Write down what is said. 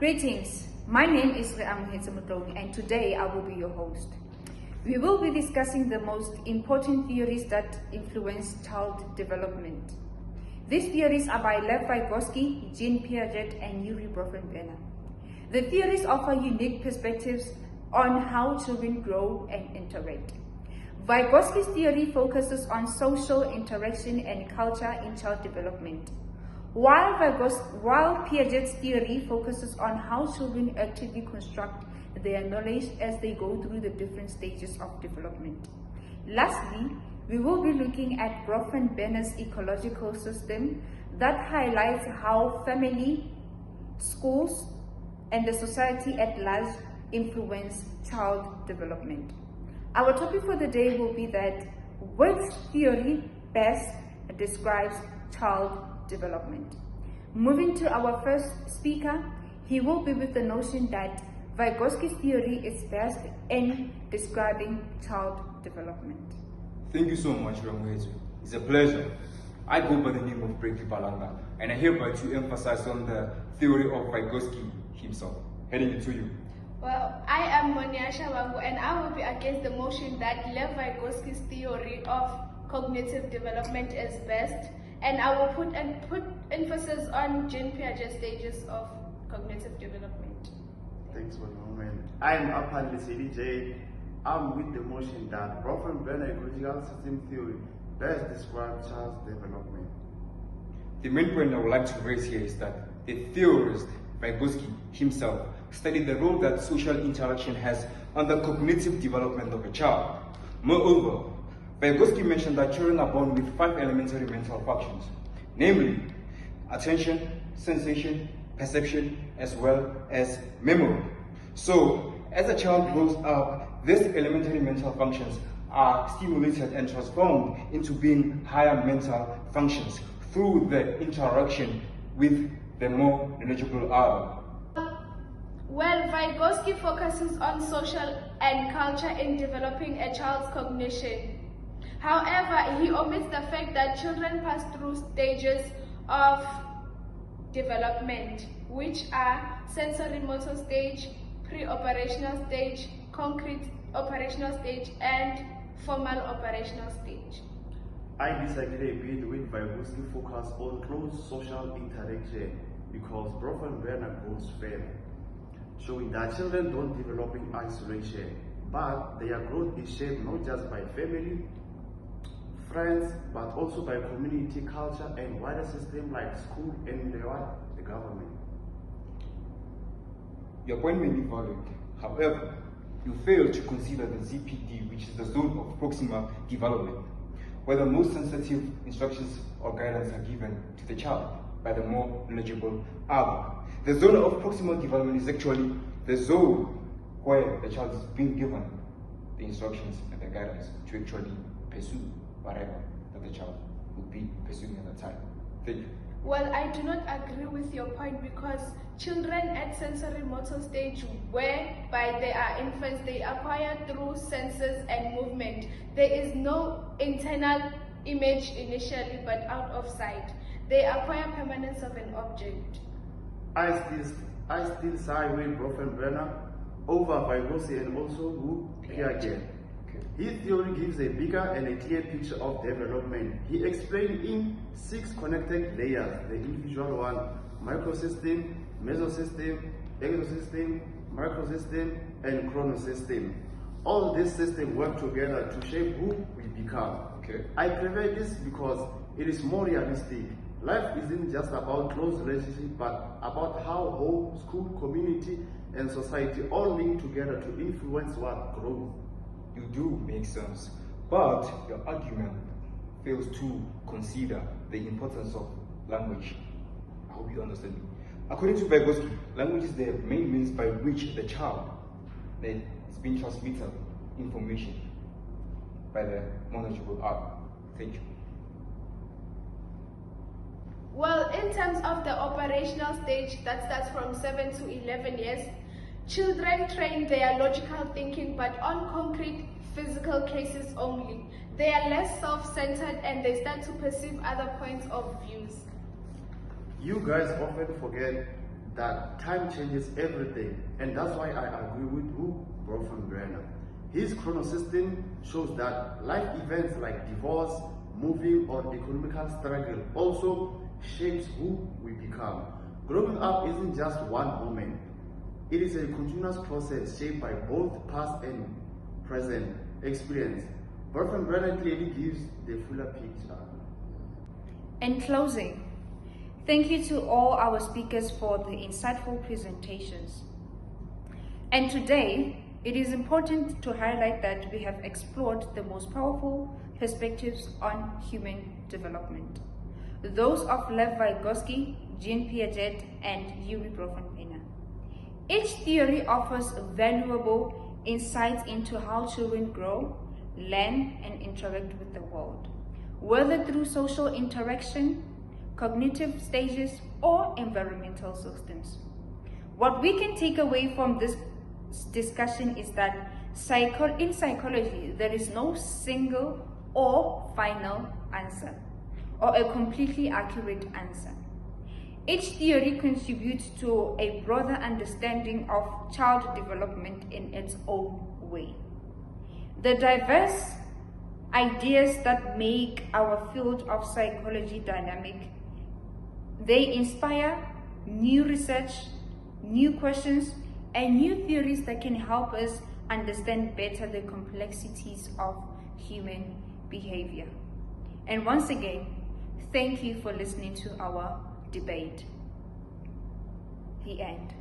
Greetings, my name is Reamuhetse Mutlong and today I will be your host. We will be discussing the most important theories that influence child development. These theories are by Lev Vygotsky, Jean Piaget, and Yuri Bronfenbrenner. The theories offer unique perspectives on how children grow and interact. Vygotsky's theory focuses on social interaction and culture in child development, while Piaget's theory focuses on how children actively construct their knowledge as they go through the different stages of development. Lastly, we will be looking at Bronfenbrenner's ecological system that highlights how family, schools, and the society at large influence child development. Our topic for the day will be that which theory best describes child development. Moving to our first speaker, he will be with the notion that Vygotsky's theory is best in describing child development. Thank you so much, Reamuhetse. It's a pleasure. I go by the name of Breaky Balanga, and I hereby to emphasize on the theory of Vygotsky himself. Heading it to you. Well, I am Moniasha Wangu, and I will be against the motion that Lev Vygotsky's theory of cognitive development is best, and I will put emphasis on Jean Piaget's stages of cognitive development. Thanks for the moment. I am Apandi CDJ. I'm with the motion that Bronfenbrenner ecological system theory best describes child's development. The main point I would like to raise here is that the theorist Vygotsky himself studied the role that social interaction has on the cognitive development of a child. Moreover, Vygotsky mentioned that children are born with 5 elementary mental functions, namely attention, sensation, perception, as well as memory. So, as a child grows up, these elementary mental functions are stimulated and transformed into being higher mental functions through the interaction with the more knowledgeable other. Well, Vygotsky focuses on social and culture in developing a child's cognition. However, he omits the fact that children pass through stages of development, which are sensory motor stage, pre-operational stage, concrete operational stage, and formal operational stage. I disagree a bit with Vygotsky focus on close social interaction because Bronfenbrenner goes further, showing that children don't develop in isolation, but their growth is shaped not just by family, friends, but also by community, culture, and wider system like school and the government. Your point may be valid. However, you fail to consider the ZPD, which is the zone of proximal development, where the most sensitive instructions or guidance are given to the child by the more knowledgeable other. The zone of proximal development is actually the zone where the child is being given the instructions and the guidance to actually pursue whatever that the child would be pursuing at the time. Thank you. Well, I do not agree with your point because children at sensory motor stage, whereby they are infants, they acquire through senses and movement. There is no internal image initially, but out of sight. They acquire permanence of an object. I still side with Bronfenbrenner over Vygotsky and also Piaget. His theory gives a bigger and a clear picture of development. He explained in 6 connected layers: the individual one, microsystem, mesosystem, exosystem, microsystem, and chronosystem. All these systems work together to shape who we become. I prefer this because it is more realistic. Life isn't just about close relationships, but about how home, school, community, and society all link together to influence what grows. You do make sense, but your argument fails to consider the importance of language. I hope you understand me. According to Vygotsky, language is the main means by which the child is being transmitted information by the knowledgeable other. Thank you. Well, in terms of the operational stage that starts from 7 to 11 years, children train their logical thinking but on concrete physical cases only. They are less self-centered and they start to perceive other points of views. You guys often forget that time changes everything, and that's why I agree with Bronfenbrenner. His chronosystem shows that life events like divorce, moving, or economical struggle also shapes who we become. Growing up isn't just one moment. It is a continuous process shaped by both past and present experience. Bronfenbrenner clearly gives the fuller picture. In closing, thank you to all our speakers for the insightful presentations. And today, it is important to highlight that we have explored the most powerful perspectives on human development. Those of Lev Vygotsky, Jean Piaget, and Yuri Bronfenbrenner. Each theory offers valuable insights into how children grow, learn, and interact with the world, whether through social interaction, cognitive stages, or environmental systems. What we can take away from this discussion is that in psychology, there is no single or final answer, or a completely accurate answer. Each theory contributes to a broader understanding of child development in its own way. The diverse ideas that make our field of psychology dynamic, they inspire new research, new questions, and new theories that can help us understand better the complexities of human behavior. And once again, thank you for listening to our debate. The end.